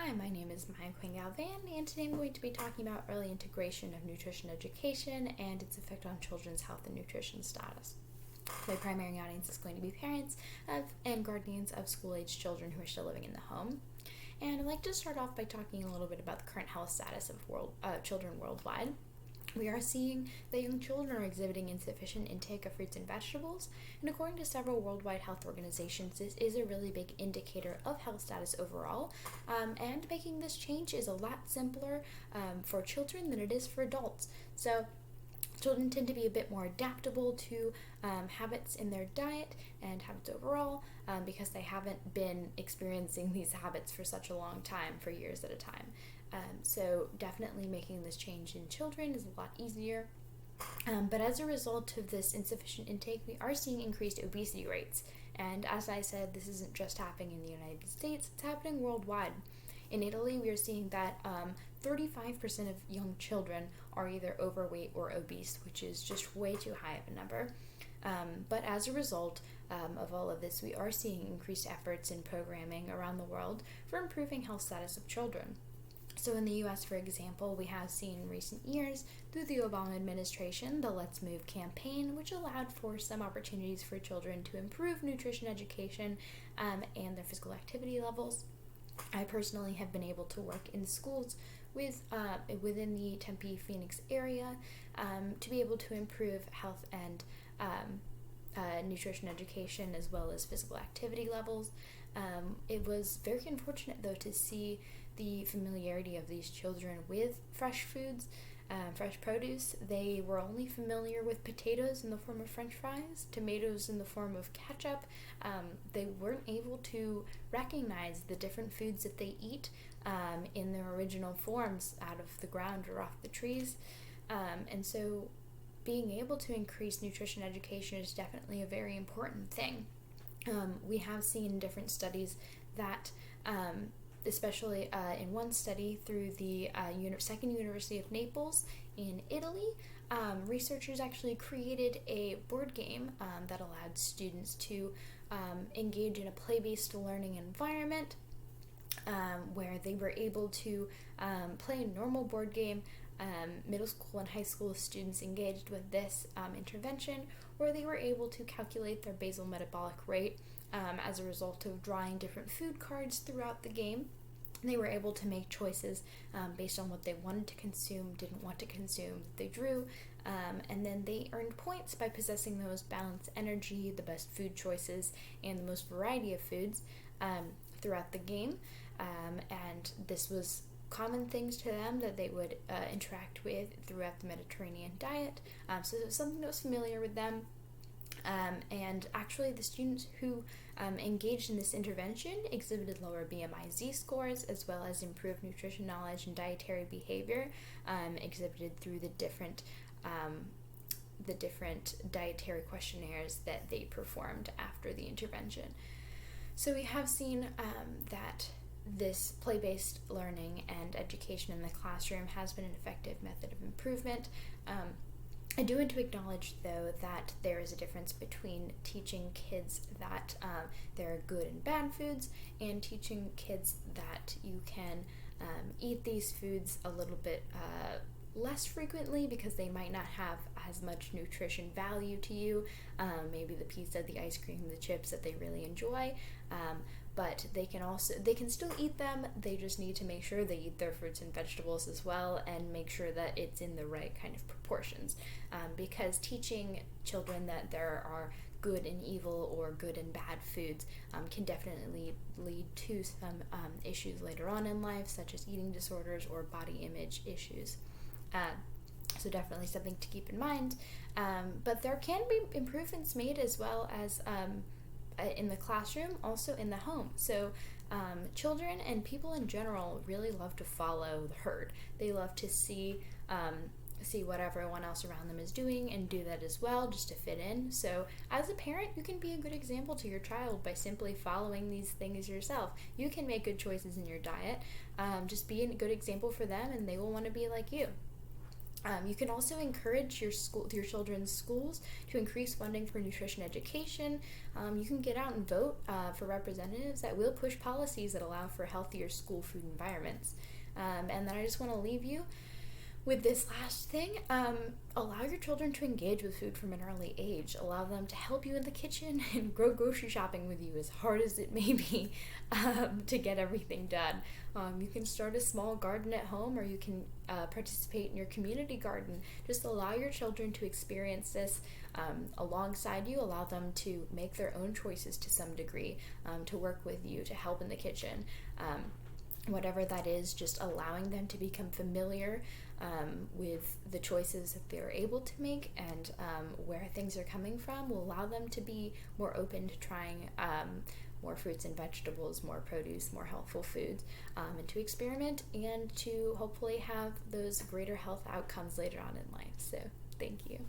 Hi, my name is Maya Quinn Galvan, and today I'm going to be talking about early integration of nutrition education and its effect on children's health and nutrition status. My primary audience is going to be parents and guardians of school-aged children who are still living in the home. And I'd like to start off by talking a little bit about the current health status of children worldwide. We are seeing that young children are exhibiting insufficient intake of fruits and vegetables, and according to several worldwide health organizations, this is a really big indicator of health status overall, and making this change is a lot simpler for children than it is for adults. So children tend to be a bit more adaptable to habits in their diet and habits overall because they haven't been experiencing these habits for such a long time, for years at a time. So definitely making this change in children is a lot easier. But as a result of this insufficient intake, we are seeing increased obesity rates. And as I said, this isn't just happening in the United States, it's happening worldwide. In Italy, we are seeing that 35% of young children are either overweight or obese, which is just way too high of a number. But as a result of all of this, we are seeing increased efforts in programming around the world for improving health status of children. So in the U.S., for example, we have seen in recent years through the Obama administration the Let's Move campaign, which allowed for some opportunities for children to improve nutrition education and their physical activity levels. I personally have been able to work in schools within the Tempe, Phoenix area to be able to improve health and nutrition education as well as physical activity levels. It was very unfortunate, though, to see the familiarity of these children with fresh foods, fresh produce. They were only familiar with potatoes in the form of French fries, tomatoes in the form of ketchup. They weren't able to recognize the different foods that they eat in their original forms out of the ground or off the trees. And so being able to increase nutrition education is definitely a very important thing. We have seen different studies that especially in one study through the Second University of Naples in Italy, researchers actually created a board game that allowed students to engage in a play-based learning environment where they were able to play a normal board game. Middle school and high school students engaged with this intervention, where they were able to calculate their basal metabolic rate as a result of drawing different food cards throughout the game. They were able to make choices based on what they wanted to consume, didn't want to consume, that they drew, and then they earned points by possessing the most balanced energy, the best food choices, and the most variety of foods throughout the game. And this was common things to them that they would interact with throughout the Mediterranean diet. So it was something that was familiar with them. And actually the students who engaged in this intervention exhibited lower BMI Z-scores as well as improved nutrition knowledge and dietary behavior exhibited through the different dietary questionnaires that they performed after the intervention. So we have seen that this play-based learning and education in the classroom has been an effective method of improvement. I do want to acknowledge, though, that there is a difference between teaching kids that there are good and bad foods and teaching kids that you can eat these foods a little bit less frequently because they might not have as much nutrition value to you. Maybe the pizza, the ice cream, the chips that they really enjoy. But they can still eat them. They just need to make sure they eat their fruits and vegetables as well and make sure that it's in the right kind of proportions. Because teaching children that there are good and evil or good and bad foods can definitely lead to some issues later on in life, such as eating disorders or body image issues. So definitely something to keep in mind. But there can be improvements made as well as in the classroom, also in the home. So children and people in general really love to follow the herd. They love to see what everyone else around them is doing and do that as well, just to fit in. So as a parent, you can be a good example to your child by simply following these things yourself. You can make good choices in your diet. Just be a good example for them and they will want to be like you. You can also encourage your children's schools to increase funding for nutrition education. You can get out and vote for representatives that will push policies that allow for healthier school food environments. And then I just want to leave you with this last thing. Allow your children to engage with food from an early age. Allow them to help you in the kitchen and go grocery shopping with you, as hard as it may be, to get everything done. You can start a small garden at home, or you can participate in your community garden. Just allow your children to experience this alongside you. Allow them to make their own choices to some degree, to work with you, to help in the kitchen. Whatever that is, just allowing them to become familiar with the choices that they're able to make, and where things are coming from will allow them to be more open to trying more fruits and vegetables, more produce, more healthful foods, and to experiment and to hopefully have those greater health outcomes later on in life. So thank you.